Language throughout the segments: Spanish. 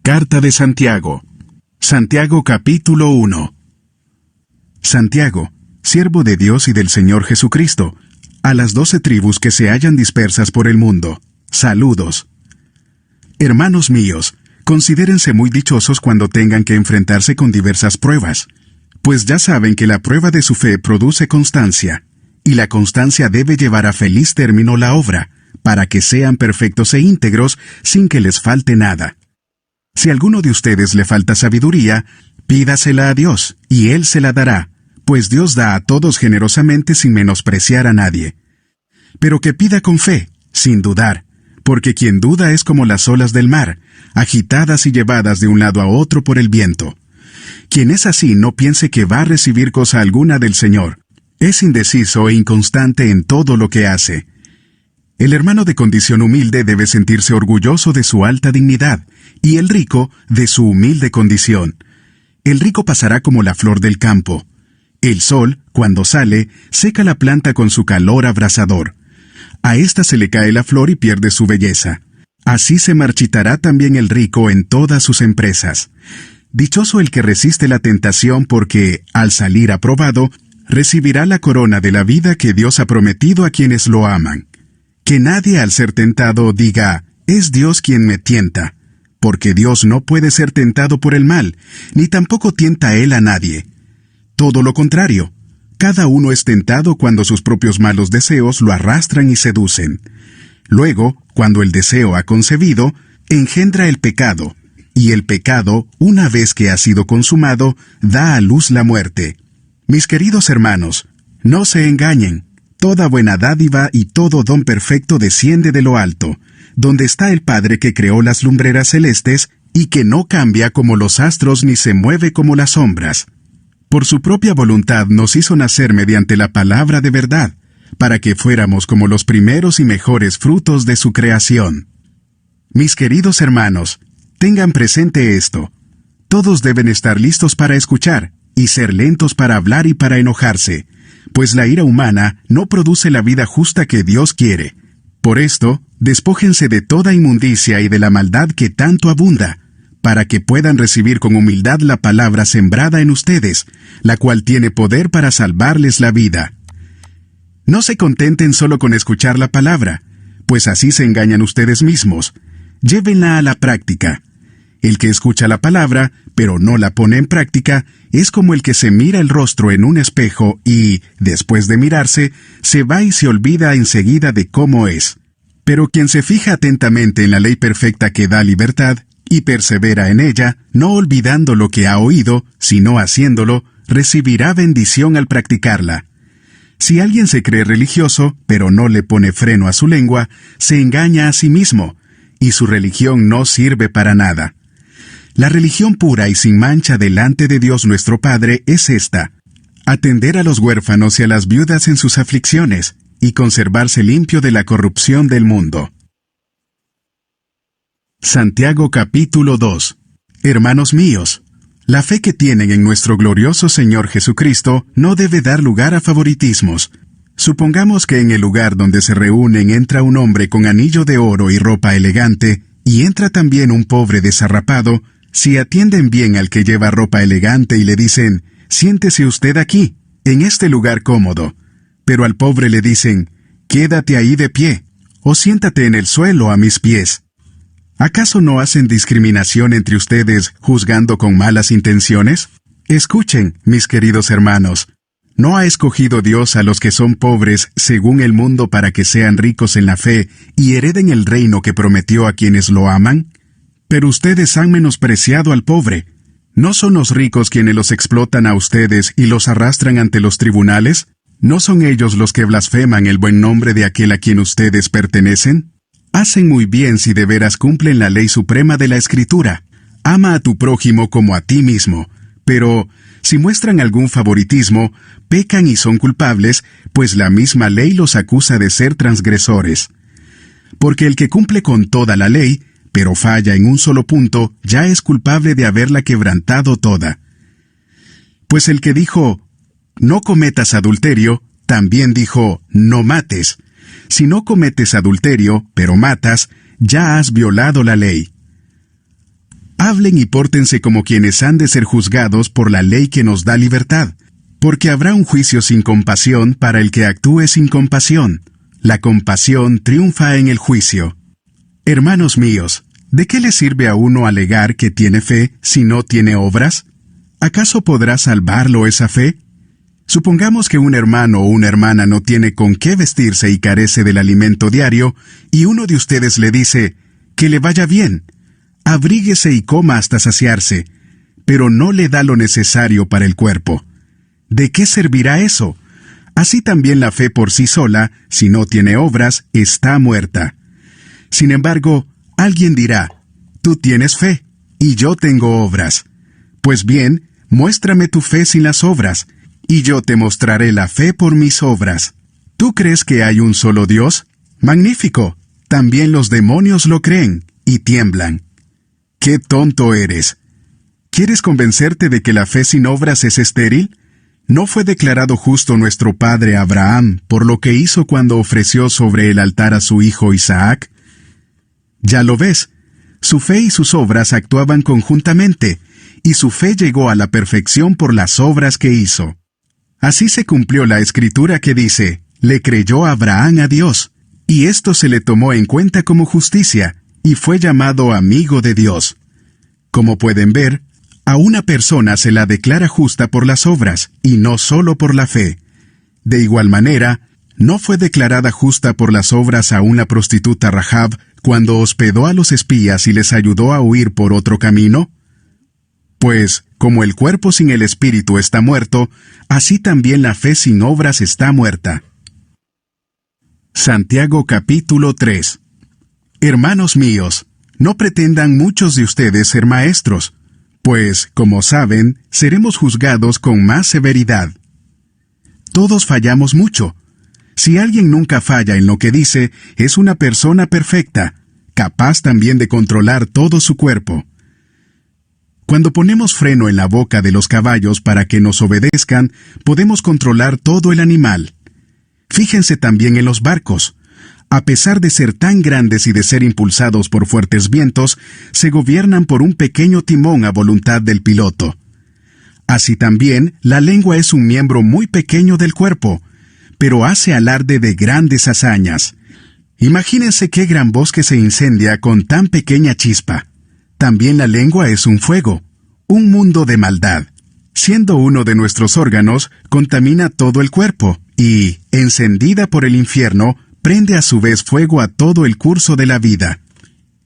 Carta de Santiago. Santiago capítulo 1. Santiago, siervo de Dios y del Señor Jesucristo, a las 12 tribus que se hallan dispersas por el mundo, saludos. Hermanos míos, considérense muy dichosos cuando tengan que enfrentarse con diversas pruebas, pues ya saben que la prueba de su fe produce constancia, y la constancia debe llevar a feliz término la obra, para que sean perfectos e íntegros sin que les falte nada. Si a alguno de ustedes le falta sabiduría, pídasela a Dios, y Él se la dará, pues Dios da a todos generosamente sin menospreciar a nadie. Pero que pida con fe, sin dudar, porque quien duda es como las olas del mar, agitadas y llevadas de un lado a otro por el viento. Quien es así no piense que va a recibir cosa alguna del Señor. Es indeciso e inconstante en todo lo que hace. El hermano de condición humilde debe sentirse orgulloso de su alta dignidad, y el rico de su humilde condición. El rico pasará como la flor del campo. El sol, cuando sale, seca la planta con su calor abrasador. A ésta se le cae la flor y pierde su belleza. Así se marchitará también el rico en todas sus empresas. Dichoso el que resiste la tentación porque, al salir aprobado, recibirá la corona de la vida que Dios ha prometido a quienes lo aman. Que nadie al ser tentado diga, es Dios quien me tienta, porque Dios no puede ser tentado por el mal, ni tampoco tienta Él a nadie. Todo lo contrario, cada uno es tentado cuando sus propios malos deseos lo arrastran y seducen. Luego, cuando el deseo ha concebido, engendra el pecado, y el pecado, una vez que ha sido consumado, da a luz la muerte. Mis queridos hermanos, no se engañen. Toda buena dádiva y todo don perfecto desciende de lo alto, donde está el Padre que creó las lumbreras celestes y que no cambia como los astros ni se mueve como las sombras. Por su propia voluntad nos hizo nacer mediante la palabra de verdad, para que fuéramos como los primeros y mejores frutos de su creación. Mis queridos hermanos, tengan presente esto. Todos deben estar listos para escuchar, y ser lentos para hablar y para enojarse, pues la ira humana no produce la vida justa que Dios quiere. Por esto, despójense de toda inmundicia y de la maldad que tanto abunda, para que puedan recibir con humildad la palabra sembrada en ustedes, la cual tiene poder para salvarles la vida. No se contenten solo con escuchar la palabra, pues así se engañan ustedes mismos. Llévenla a la práctica. El que escucha la palabra, pero no la pone en práctica, es como el que se mira el rostro en un espejo y, después de mirarse, se va y se olvida enseguida de cómo es. Pero quien se fija atentamente en la ley perfecta que da libertad, y persevera en ella, no olvidando lo que ha oído, sino haciéndolo, recibirá bendición al practicarla. Si alguien se cree religioso, pero no le pone freno a su lengua, se engaña a sí mismo, y su religión no sirve para nada. La religión pura y sin mancha delante de Dios nuestro Padre es esta: atender a los huérfanos y a las viudas en sus aflicciones, y conservarse limpio de la corrupción del mundo. Santiago capítulo 2. Hermanos míos, la fe que tienen en nuestro glorioso Señor Jesucristo no debe dar lugar a favoritismos. Supongamos que en el lugar donde se reúnen entra un hombre con anillo de oro y ropa elegante, y entra también un pobre desarrapado. Si atienden bien al que lleva ropa elegante y le dicen, siéntese usted aquí, en este lugar cómodo, pero al pobre le dicen, quédate ahí de pie, o siéntate en el suelo a mis pies. ¿Acaso no hacen discriminación entre ustedes juzgando con malas intenciones? Escuchen, mis queridos hermanos, ¿no ha escogido Dios a los que son pobres según el mundo para que sean ricos en la fe y hereden el reino que prometió a quienes lo aman? Pero ustedes han menospreciado al pobre. ¿No son los ricos quienes los explotan a ustedes y los arrastran ante los tribunales? ¿No son ellos los que blasfeman el buen nombre de aquel a quien ustedes pertenecen? Hacen muy bien si de veras cumplen la ley suprema de la Escritura. Ama a tu prójimo como a ti mismo. Pero, si muestran algún favoritismo, pecan y son culpables, pues la misma ley los acusa de ser transgresores. Porque el que cumple con toda la ley, pero falla en un solo punto, ya es culpable de haberla quebrantado toda. Pues el que dijo, no cometas adulterio, también dijo, no mates. Si no cometes adulterio, pero matas, ya has violado la ley. Hablen y pórtense como quienes han de ser juzgados por la ley que nos da libertad, porque habrá un juicio sin compasión para el que actúe sin compasión. La compasión triunfa en el juicio. Hermanos míos, ¿de qué le sirve a uno alegar que tiene fe si no tiene obras? ¿Acaso podrá salvarlo esa fe? Supongamos que un hermano o una hermana no tiene con qué vestirse y carece del alimento diario, y uno de ustedes le dice, «Que le vaya bien, abríguese y coma hasta saciarse», pero no le da lo necesario para el cuerpo. ¿De qué servirá eso? Así también la fe por sí sola, si no tiene obras, está muerta. Sin embargo, alguien dirá, «Tú tienes fe, y yo tengo obras». Pues bien, muéstrame tu fe sin las obras, y yo te mostraré la fe por mis obras. ¿Tú crees que hay un solo Dios? Magnífico. También los demonios lo creen, y tiemblan. ¡Qué tonto eres! ¿Quieres convencerte de que la fe sin obras es estéril? ¿No fue declarado justo nuestro padre Abraham por lo que hizo cuando ofreció sobre el altar a su hijo Isaac? Ya lo ves, su fe y sus obras actuaban conjuntamente, y su fe llegó a la perfección por las obras que hizo. Así se cumplió la escritura que dice, «Le creyó Abraham a Dios, y esto se le tomó en cuenta como justicia, y fue llamado amigo de Dios». Como pueden ver, a una persona se la declara justa por las obras, y no solo por la fe. De igual manera, ¿no fue declarada justa por las obras a una prostituta Rahab cuando hospedó a los espías y les ayudó a huir por otro camino? Pues, como el cuerpo sin el espíritu está muerto, así también la fe sin obras está muerta. Santiago capítulo 3. Hermanos míos, no pretendan muchos de ustedes ser maestros, pues, como saben, seremos juzgados con más severidad. Todos fallamos mucho. Si alguien nunca falla en lo que dice, es una persona perfecta, capaz también de controlar todo su cuerpo. Cuando ponemos freno en la boca de los caballos para que nos obedezcan, podemos controlar todo el animal. Fíjense también en los barcos. A pesar de ser tan grandes y de ser impulsados por fuertes vientos, se gobiernan por un pequeño timón a voluntad del piloto. Así también, la lengua es un miembro muy pequeño del cuerpo, pero hace alarde de grandes hazañas. Imagínense qué gran bosque se incendia con tan pequeña chispa. También la lengua es un fuego, un mundo de maldad. Siendo uno de nuestros órganos, contamina todo el cuerpo y, encendida por el infierno, prende a su vez fuego a todo el curso de la vida.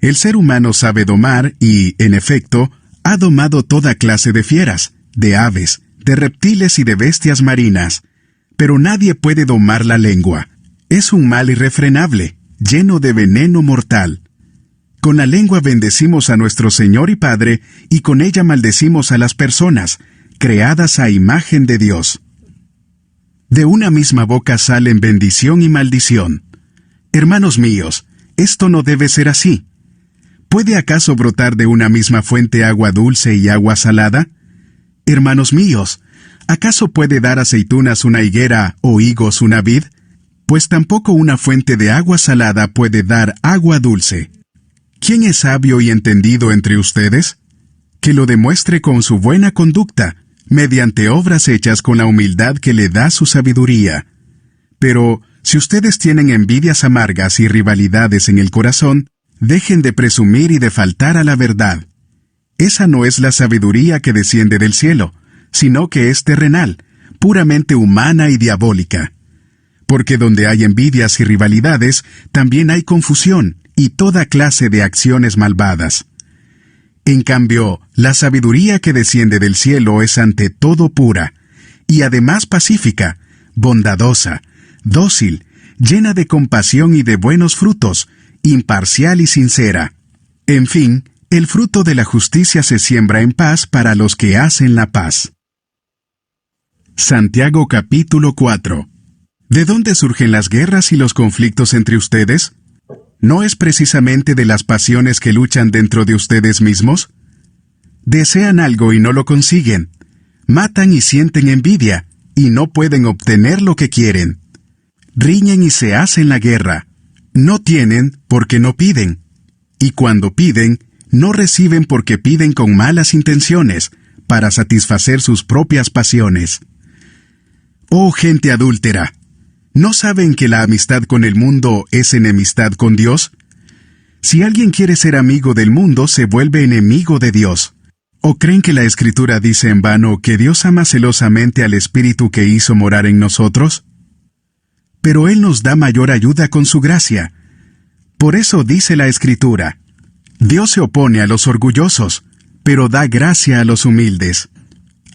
El ser humano sabe domar y, en efecto, ha domado toda clase de fieras, de aves, de reptiles y de bestias marinas. Pero nadie puede domar la lengua. Es un mal irrefrenable, lleno de veneno mortal. Con la lengua bendecimos a nuestro Señor y Padre, y con ella maldecimos a las personas, creadas a imagen de Dios. De una misma boca salen bendición y maldición. Hermanos míos, esto no debe ser así. ¿Puede acaso brotar de una misma fuente agua dulce y agua salada? Hermanos míos, ¿acaso puede dar aceitunas una higuera o higos una vid? Pues tampoco una fuente de agua salada puede dar agua dulce. ¿Quién es sabio y entendido entre ustedes? Que lo demuestre con su buena conducta, mediante obras hechas con la humildad que le da su sabiduría. Pero, si ustedes tienen envidias amargas y rivalidades en el corazón, dejen de presumir y de faltar a la verdad. Esa no es la sabiduría que desciende del cielo, sino que es terrenal, puramente humana y diabólica. Porque donde hay envidias y rivalidades, también hay confusión y toda clase de acciones malvadas. En cambio, la sabiduría que desciende del cielo es ante todo pura, y además pacífica, bondadosa, dócil, llena de compasión y de buenos frutos, imparcial y sincera. En fin, el fruto de la justicia se siembra en paz para los que hacen la paz. Santiago capítulo 4. ¿De dónde surgen las guerras y los conflictos entre ustedes? ¿No es precisamente de las pasiones que luchan dentro de ustedes mismos? Desean algo y no lo consiguen. Matan y sienten envidia, y no pueden obtener lo que quieren. Riñen y se hacen la guerra. No tienen porque no piden. Y cuando piden, no reciben porque piden con malas intenciones, para satisfacer sus propias pasiones. Oh gente adúltera, ¿no saben que la amistad con el mundo es enemistad con Dios? Si alguien quiere ser amigo del mundo, se vuelve enemigo de Dios. ¿O creen que la Escritura dice en vano que Dios ama celosamente al Espíritu que hizo morar en nosotros? Pero Él nos da mayor ayuda con su gracia. Por eso dice la Escritura: Dios se opone a los orgullosos, pero da gracia a los humildes.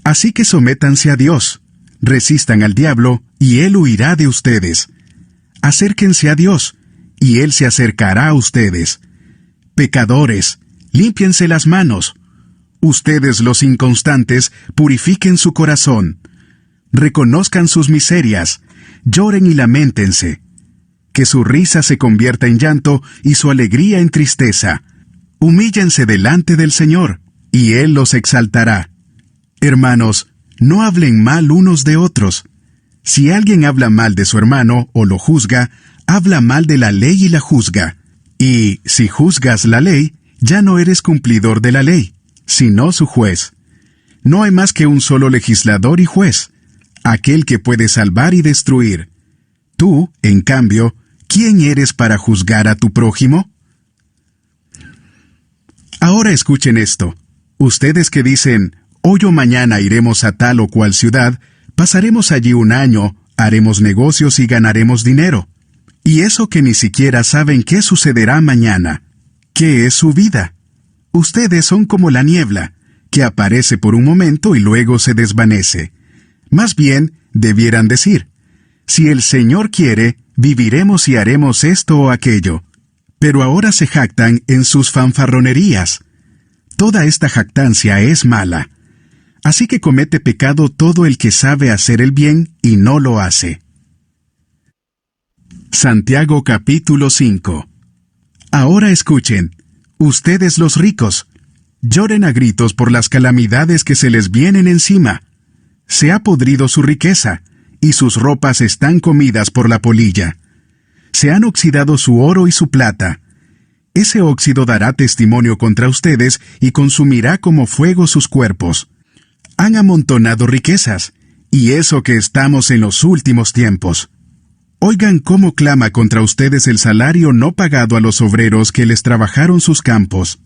Así que sométanse a Dios, resistan al diablo, y Él huirá de ustedes. Acérquense a Dios, y Él se acercará a ustedes. Pecadores, límpiense las manos. Ustedes los inconstantes, purifiquen su corazón. Reconozcan sus miserias, lloren y lamentense. Que su risa se convierta en llanto y su alegría en tristeza. Humíllense delante del Señor, y Él los exaltará. Hermanos, no hablen mal unos de otros. Si alguien habla mal de su hermano o lo juzga, habla mal de la ley y la juzga. Y, si juzgas la ley, ya no eres cumplidor de la ley, sino su juez. No hay más que un solo legislador y juez, aquel que puede salvar y destruir. Tú, en cambio, ¿quién eres para juzgar a tu prójimo? Ahora escuchen esto. Ustedes que dicen, hoy o mañana iremos a tal o cual ciudad, pasaremos allí un año, haremos negocios y ganaremos dinero. Y eso que ni siquiera saben qué sucederá mañana. ¿Qué es su vida? Ustedes son como la niebla, que aparece por un momento y luego se desvanece. Más bien, debieran decir, si el Señor quiere, viviremos y haremos esto o aquello. Pero ahora se jactan en sus fanfarronerías. Toda esta jactancia es mala. Así que comete pecado todo el que sabe hacer el bien y no lo hace. Santiago capítulo 5. Ahora escuchen, ustedes los ricos, lloren a gritos por las calamidades que se les vienen encima. Se ha podrido su riqueza, y sus ropas están comidas por la polilla. Se han oxidado su oro y su plata. Ese óxido dará testimonio contra ustedes y consumirá como fuego sus cuerpos. Han amontonado riquezas, y eso que estamos en los últimos tiempos. Oigan cómo clama contra ustedes el salario no pagado a los obreros que les trabajaron sus campos.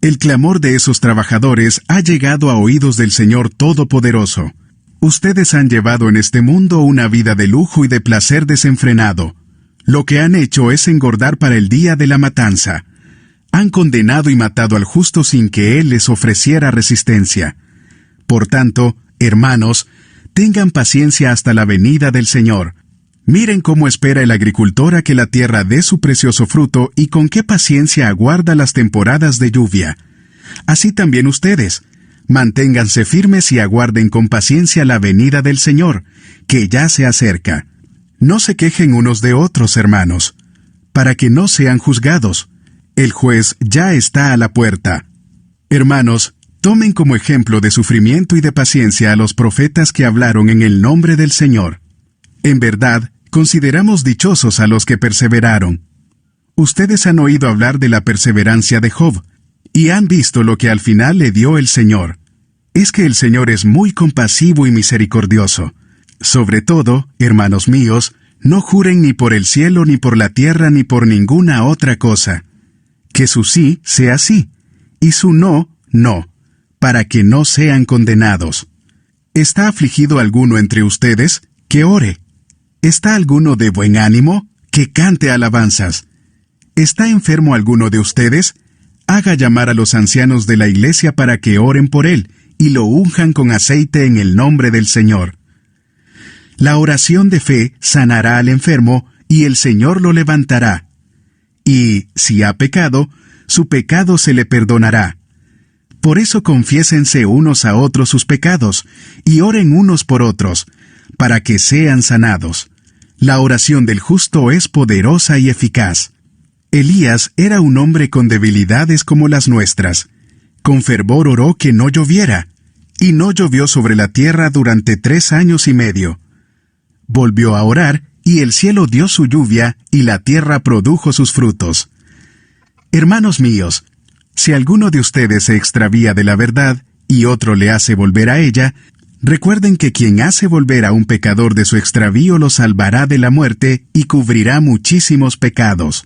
El clamor de esos trabajadores ha llegado a oídos del Señor Todopoderoso. Ustedes han llevado en este mundo una vida de lujo y de placer desenfrenado. Lo que han hecho es engordar para el día de la matanza. Han condenado y matado al justo sin que Él les ofreciera resistencia. Por tanto, hermanos, tengan paciencia hasta la venida del Señor. Miren cómo espera el agricultor a que la tierra dé su precioso fruto y con qué paciencia aguarda las temporadas de lluvia. Así también ustedes, manténganse firmes y aguarden con paciencia la venida del Señor, que ya se acerca. No se quejen unos de otros, hermanos, para que no sean juzgados. El juez ya está a la puerta. Hermanos, tomen como ejemplo de sufrimiento y de paciencia a los profetas que hablaron en el nombre del Señor. En verdad, consideramos dichosos a los que perseveraron. Ustedes han oído hablar de la perseverancia de Job, y han visto lo que al final le dio el Señor. Es que el Señor es muy compasivo y misericordioso. Sobre todo, hermanos míos, no juren ni por el cielo, ni por la tierra, ni por ninguna otra cosa. Que su sí sea sí, y su no, no, para que no sean condenados. ¿Está afligido alguno entre ustedes? Que ore. ¿Está alguno de buen ánimo? Que cante alabanzas. ¿Está enfermo alguno de ustedes? Haga llamar a los ancianos de la iglesia para que oren por él y lo unjan con aceite en el nombre del Señor. La oración de fe sanará al enfermo y el Señor lo levantará. Y, si ha pecado, su pecado se le perdonará. Por eso confiésense unos a otros sus pecados y oren unos por otros, para que sean sanados. La oración del justo es poderosa y eficaz. Elías era un hombre con debilidades como las nuestras. Con fervor oró que no lloviera, y no llovió sobre la tierra durante 3 años y medio. Volvió a orar, y el cielo dio su lluvia, y la tierra produjo sus frutos. Hermanos míos, Si alguno de ustedes se extravía de la verdad y otro le hace volver a ella, recuerden que quien hace volver a un pecador de su extravío lo salvará de la muerte y cubrirá muchísimos pecados.